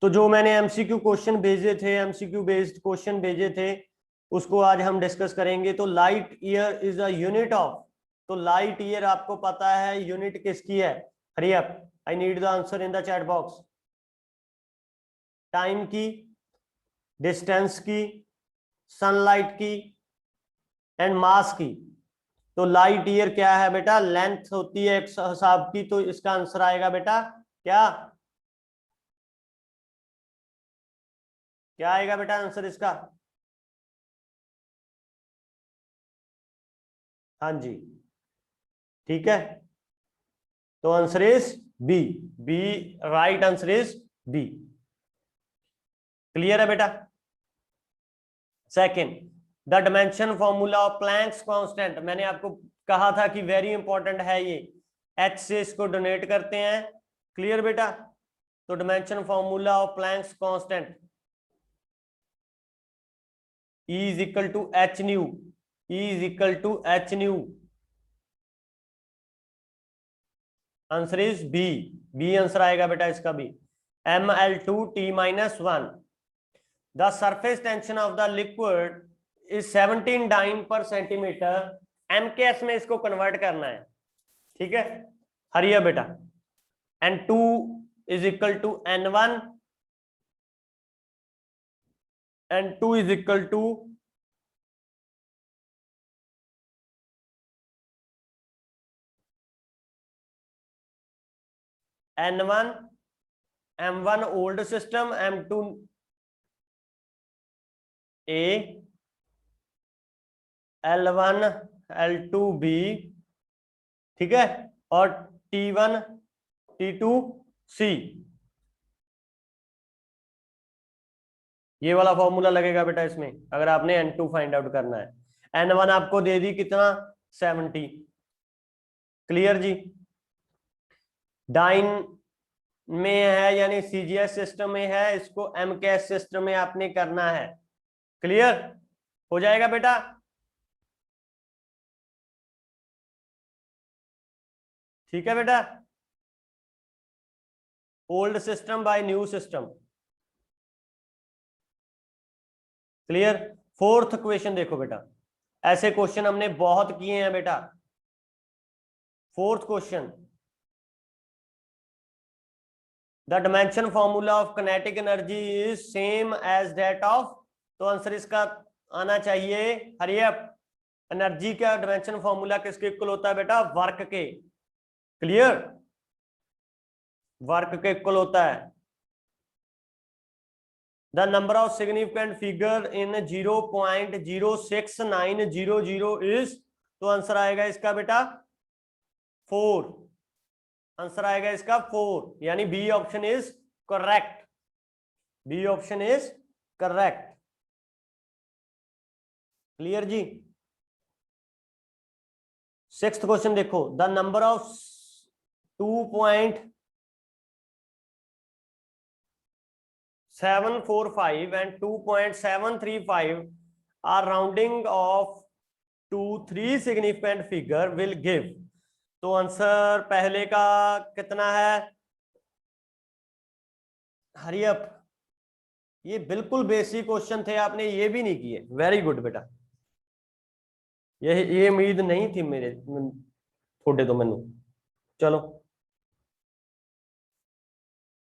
तो जो मैंने एमसीक्यू क्वेश्चन भेजे थे, एमसीक्यू बेस्ड क्वेश्चन भेजे थे, उसको आज हम डिस्कस करेंगे। तो light year is a unit of, तो लाइट ईयर आपको पता है यूनिट किसकी है? Hurry up, I need the answer in the chat box. Time की, डिस्टेंस की, सनलाइट की एंड मास की। तो लाइट ईयर क्या है बेटा? लेंथ होती है एक हिसाब की, तो इसका आंसर आएगा बेटा क्या? क्या आएगा बेटा आंसर इसका? हाँ जी, ठीक है। तो answer is B. B, right answer is B. Clear है बेटा? Second, the dimension formula of Planck's constant, मैंने आपको कहा था कि वेरी इंपॉर्टेंट है ये, एच से इसको डोनेट करते हैं। क्लियर बेटा? तो dimension formula of Planck's constant E is equal to h nu, E is equal to h nu. Answer is B. B answer आएगा बेटा इसका भी। Ml2T-1, the surface tension of the liquid is 17 dyne per centimetre. MKS में इसको convert करना है, ठीक है? हरिया बेटा। N2 is equal to N1, N2 is equal to N1, M1 old system, M2 A, L1 L2 B, ठीक है? और T1 T2 C, ये वाला फॉर्मूला लगेगा बेटा इसमें, अगर आपने N2 फाइंड आउट करना है। N1 आपको दे दी कितना? 70। क्लियर जी? डाइन में है यानी CGS सिस्टम में है, इसको MKS सिस्टम में आपने करना है। क्लियर हो जाएगा बेटा? ठीक है बेटा? Old system by new system. Clear? Fourth question देखो बेटा, ऐसे क्वेश्चन हमने बहुत किए हैं बेटा। Fourth question, the dimension formula of kinetic energy is same as that of, तो आंसर इसका आना चाहिए, हरी अप, एनर्जी का डायमेंशन फॉर्मूला किसके इक्वल होता है बेटा? वर्क के। क्लियर? वर्क के इक्वल होता है। The number of significant figure in 0.06900 is, तो आंसर आएगा इसका बेटा 4। आंसर आएगा इसका 4, यानी B option is correct. B option is correct. Clear जी? सिक्स्थ क्वेश्चन देखो, the number of 2.745 and 2.735 are rounding off to 3 significant figure will give, तो आंसर पहले का कितना है? हरी अप, ये बिल्कुल बेसिक क्वेश्चन थे, आपने ये भी नहीं किए। वेरी गुड बेटा, ये उम्मीद नहीं थी मेरे थोड़े तो मैनू। चलो,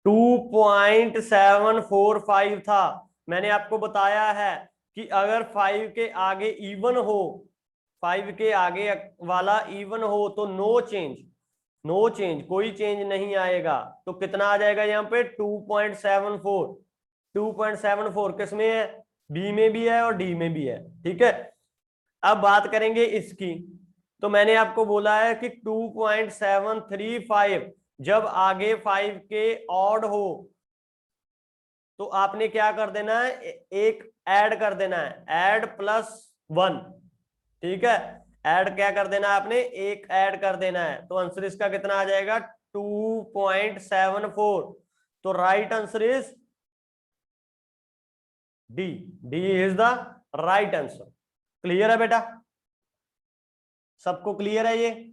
2.745 था। मैंने आपको बताया है कि अगर 5 के आगे इवन हो, 5 के आगे वाला इवन हो तो नो चेंज, नो चेंज, कोई चेंज नहीं आएगा। तो कितना आ जाएगा यहाँ पे? 2.74। 2.74 किस में है? बी में भी है और डी में भी है, ठीक है? अब बात करेंगे इसकी। तो मैंने आपको बोला है कि 2.735 जब आगे 5 के ऑड हो तो आपने क्या कर देना है? एक ऐड कर देना है, ऐड +1, ठीक है? ऐड क्या कर देना है आपने? एक ऐड कर देना है। तो आंसर इसका कितना आ जाएगा? 2.74। तो right answer is D. D is the right answer. Clear है बेटा? सबको क्लियर है ये?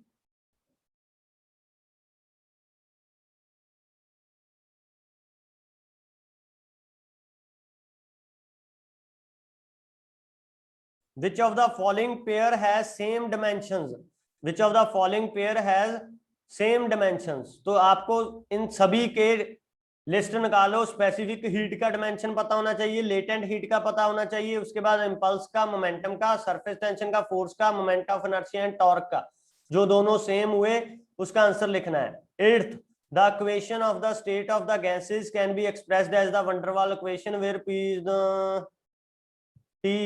Which of the following pair has same dimensions, which of the following pair has same dimensions. तो आपको इन सभी के लिस्ट निकालो। स्पेसिफिक हीट का डायमेंशन पता होना चाहिए, लेटेंट हीट का पता होना चाहिए, उसके बाद इंपल्स का, मोमेंटम का, सरफेस टेंशन का, फोर्स का, moment of inertia and torque का। जो दोनों सेम हुए उसका आंसर लिखना है। Eighth, the equation of the state of the gases can be expressed as the van der Waals equation where T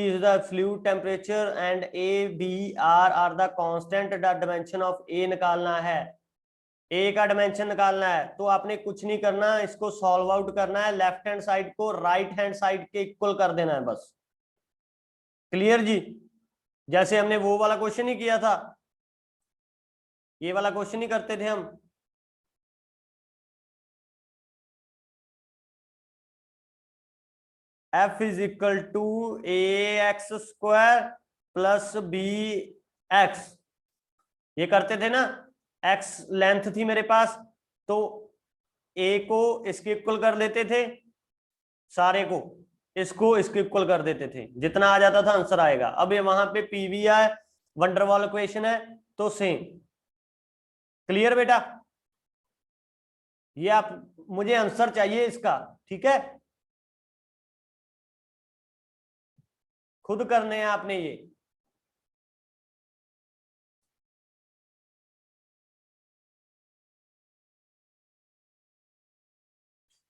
is the fluid temperature and A, B, R are the constant। the dimension of A निकालना है, A का dimension निकालना है। तो आपने कुछ नहीं करना, इसको सॉल्व आउट करना है, लेफ्ट हैंड साइड को राइट हैंड साइड के इक्वल कर देना है बस। क्लियर जी? जैसे हमने वो वाला क्वेश्चन ही किया था, ये वाला क्वेश्चन ही करते थे हम। F is equal to AX² plus BX, ये करते थे ना। X लेंथ थी मेरे पास, तो A को इसके इक्वल कर लेते थे, सारे को इसको इसके इक्वल कर देते थे, जितना आ जाता था आंसर आएगा। अब ये वहां पे PV है, वंडर वॉल इक्वेशन है, तो सेम। क्लियर बेटा? ये आप, मुझे आंसर चाहिए इसका, ठीक है? खुद करने हैं आपने ये।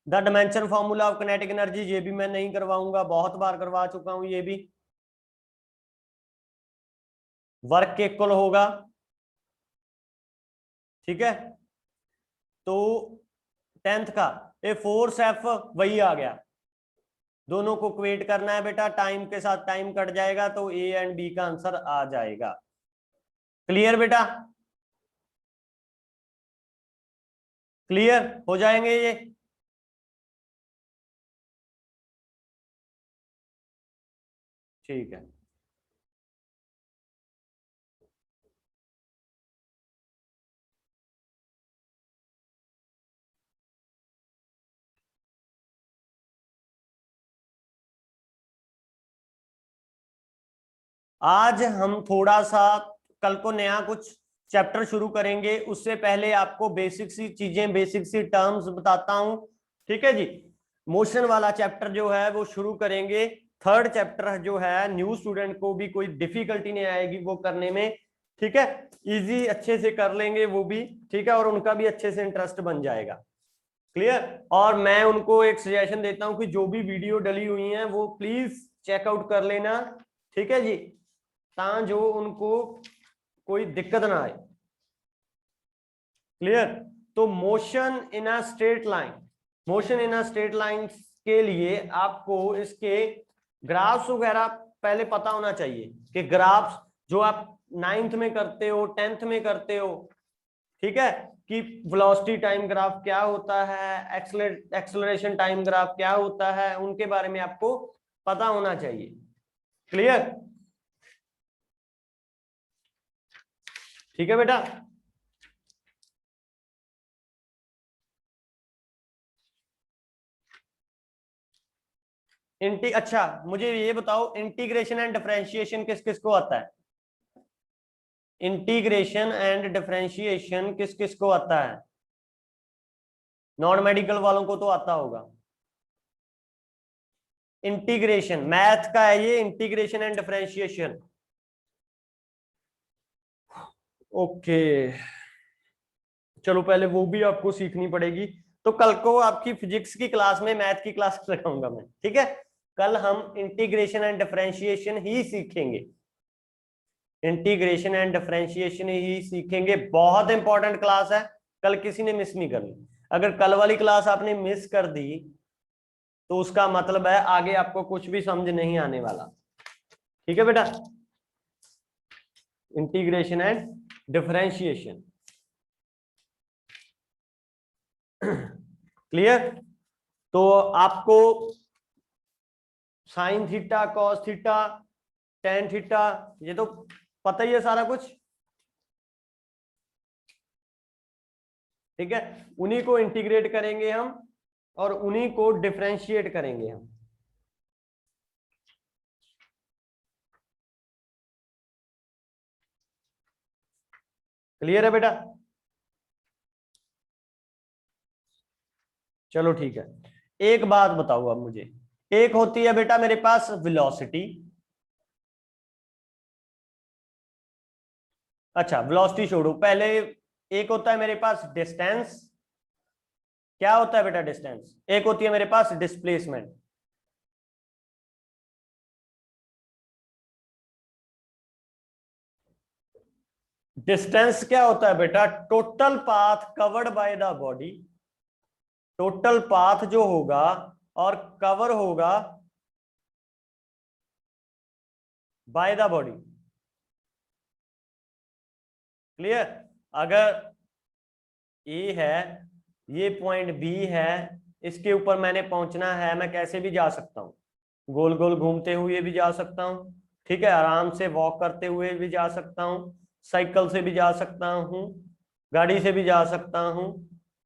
The dimension formula of kinetic energy, ये भी मैं नहीं करवाऊंगा, बहुत बार करवा चुका हूं ये भी। वर्क के इक्वल होगा, ठीक है? तो 10th का ए फोर्स F वही आ गया, दोनों को क्वेट करना है बेटा, टाइम के साथ टाइम कट जाएगा तो A एंड B का आंसर आ जाएगा। क्लियर बेटा? क्लियर हो जाएंगे ये? ठीक है। आज हम थोड़ा सा कल को नया कुछ चैप्टर शुरू करेंगे, उससे पहले आपको बेसिक सी चीजें, बेसिक सी टर्म्स बताता हूं, ठीक है जी? मोशन वाला चैप्टर जो है वो शुरू करेंगे। थर्ड चैप्टर जो है, न्यू स्टूडेंट को भी कोई डिफिकल्टी नहीं आएगी वो करने में, ठीक है? इजी अच्छे से कर लेंगे वो भी, ठीक है? और उनका भी अच्छे से इंटरेस्ट बन जाएगा। क्लियर? और मैं उनको एक सजेशन देता हूं कि जो भी वीडियो डली हुई है वो प्लीज चेकआउट कर लेना, ठीक है जी? जो उनको कोई दिक्कत ना आए। क्लियर? तो motion in a straight line, motion in a straight line के लिए आपको इसके ग्राफ्स वगैरह पहले पता होना चाहिए, कि ग्राफ्स जो आप 9th में करते हो, 10th में करते हो, ठीक है? कि वेलोसिटी टाइम ग्राफ क्या होता है, एक्सेलरेशन टाइम ग्राफ क्या होता है, उनके बारे में आपको पता होना चाहिए। क्लियर? ठीक है बेटा? अच्छा मुझे ये बताओ, इंटीग्रेशन एंड डिफरेंशिएशन किस किस को आता है? इंटीग्रेशन एंड डिफरेंशिएशन किस किस को आता है? नॉन मेडिकल वालों को तो आता होगा। इंटीग्रेशन मैथ का है ये, इंटीग्रेशन एंड डिफरेंशिएशन। ओके, चलो पहले वो भी आपको सीखनी पड़ेगी। तो कल को आपकी फिजिक्स की क्लास में मैथ की क्लास रखाऊंगा मैं, ठीक है? कल हम इंटीग्रेशन एंड डिफरेंशिएशन ही सीखेंगे, इंटीग्रेशन एंड डिफरेंशिएशन ही सीखेंगे। बहुत इंपॉर्टेंट क्लास है, कल किसी ने मिस नहीं करनी। अगर कल वाली क्लास आपने मिस कर दी तो उसका मतलब है आगे आपको कुछ भी समझ नहीं आने वाला, ठीक है बेटा? Integration and differentiation. क्लियर? तो आपको sine theta, cos theta, tan theta, ये तो पता ही है सारा कुछ, ठीक है? उन्हीं को इंटीग्रेट करेंगे हम और उन्हीं को डिफरेंशिएट करेंगे हम। क्लियर है बेटा? चलो ठीक है। एक बात बताओ अब मुझे, एक होती है बेटा मेरे पास वेलोसिटी, अच्छा वेलोसिटी छोड़ो पहले, एक होता है मेरे पास डिस्टेंस, क्या होता है बेटा डिस्टेंस, एक होती है मेरे पास डिस्प्लेसमेंट। डिस्टेंस क्या होता है बेटा, total path covered by the body, total path जो होगा और कवर होगा बाय द बॉडी। क्लियर? अगर ए है, ये पॉइंट बी है, इसके ऊपर मैंने पहुंचना है, मैं कैसे भी जा सकता हूँ, गोल गोल घूमते हुए भी जा सकता हूँ, ठीक है, आराम से वॉक करते हुए भी जा सकता हूँ, साइकिल से भी जा सकता हूँ, गाड़ी से भी जा सकता हूँ,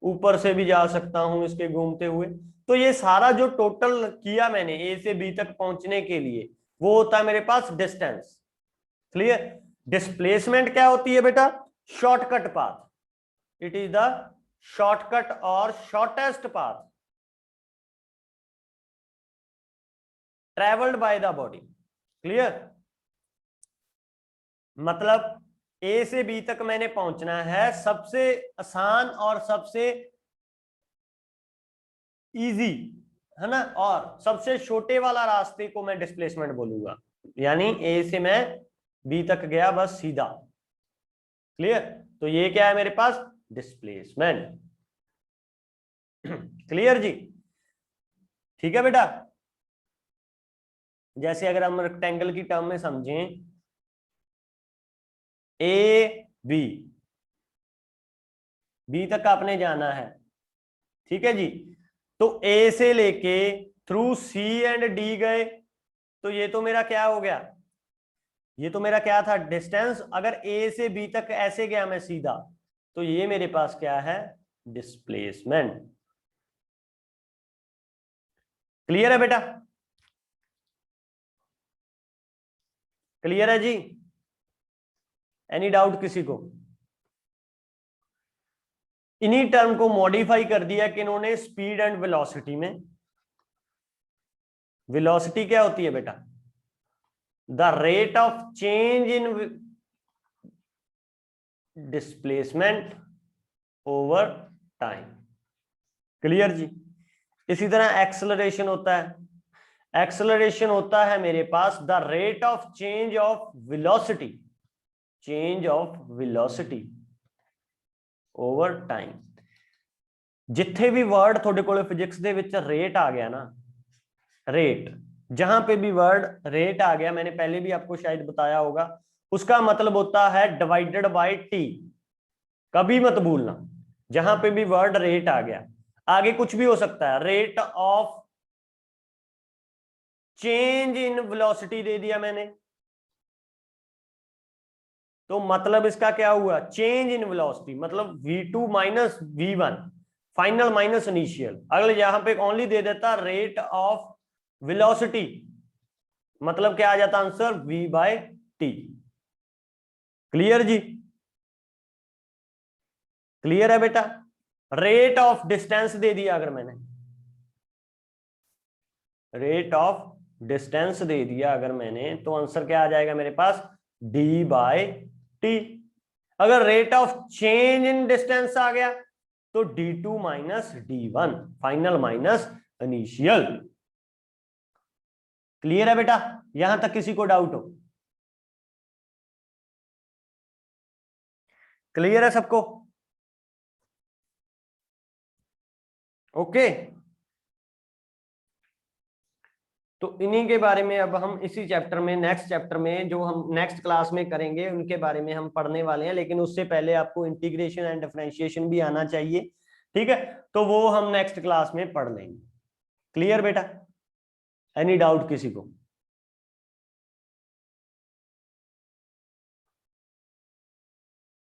ऊपर से भी जा सकता हूँ इसके घूमते हुए। तो ये सारा जो टोटल किया मैंने ए से बी तक पहुंचने के लिए, वो होता है मेरे पास डिस्टेंस। क्लियर? डिस्प्लेसमेंट क्या होती है बेटा, shortcut path, it is the shortcut or shortest path traveled by the body। Clear? मतलब ए से बी तक मैंने पहुंचना है, सबसे आसान और सबसे इजी, है ना, और सबसे छोटे वाला रास्ते को मैं डिस्प्लेसमेंट बोलूंगा, यानी ए से मैं बी तक गया बस सीधा। क्लियर? तो ये क्या है मेरे पास, डिस्प्लेसमेंट। क्लियर जी? ठीक है बेटा? जैसे अगर हम रेक्टेंगल की टर्म में समझें, ए बी, बी तक आपने जाना है, ठीक है जी, तो ए से लेके थ्रू सी एंड डी गए, तो ये तो मेरा क्या हो गया, ये तो मेरा क्या था, डिस्टेंस। अगर ए से बी तक ऐसे गया मैं सीधा, तो ये मेरे पास क्या है, डिस्प्लेसमेंट। क्लियर है बेटा? क्लियर है जी? एनी डाउट किसी को? इन्हीं टर्म को मॉडिफाई कर दिया कि इन्होंने स्पीड एंड वेलोसिटी में। वेलोसिटी क्या होती है बेटा, the rate of change in displacement over time. Clear जी? इसी तरह एक्सेलरेशन होता है, एक्सेलरेशन होता है मेरे पास the rate of change of velocity, change of velocity over time. जिथे भी वर्ड थोड़े कोले फिजिक्स दे विच रेट आ गया ना, रेट, जहां पे भी वर्ड रेट आ गया, मैंने पहले भी आपको शायद बताया होगा, उसका मतलब होता है डिवाइडेड बाय टी। कभी मत भूलना, जहां पे भी वर्ड रेट आ गया, आगे कुछ भी हो सकता है, rate of change in velocity दे दिया मैंने, तो मतलब इसका क्या हुआ, चेंज इन वेलोसिटी, मतलब v2 minus v1 final minus initial. अगले यहां पे ओनली दे देता रेट ऑफ वेलोसिटी, मतलब क्या आ जाता answer, v by t. Clear जी? क्लियर है बेटा? रेट ऑफ डिस्टेंस दे दिया अगर मैंने, रेट ऑफ डिस्टेंस दे दिया अगर मैंने, तो आंसर क्या आ जाएगा मेरे पास, डी बाय टी। अगर rate of change in distance आ गया तो d2 minus d1 final minus initial. Clear है बेटा? यहां तक किसी को डाउट हो? क्लियर है सबको? ओके, तो इन्हीं के बारे में अब हम इसी चैप्टर में, नेक्स्ट चैप्टर में जो हम नेक्स्ट क्लास में करेंगे, उनके बारे में हम पढ़ने वाले हैं, लेकिन उससे पहले आपको इंटीग्रेशन एंड डिफरेंशिएशन भी आना चाहिए, ठीक है, तो वो हम नेक्स्ट क्लास में पढ़ लेंगे। क्लियर बेटा? एनी डाउट किसी को?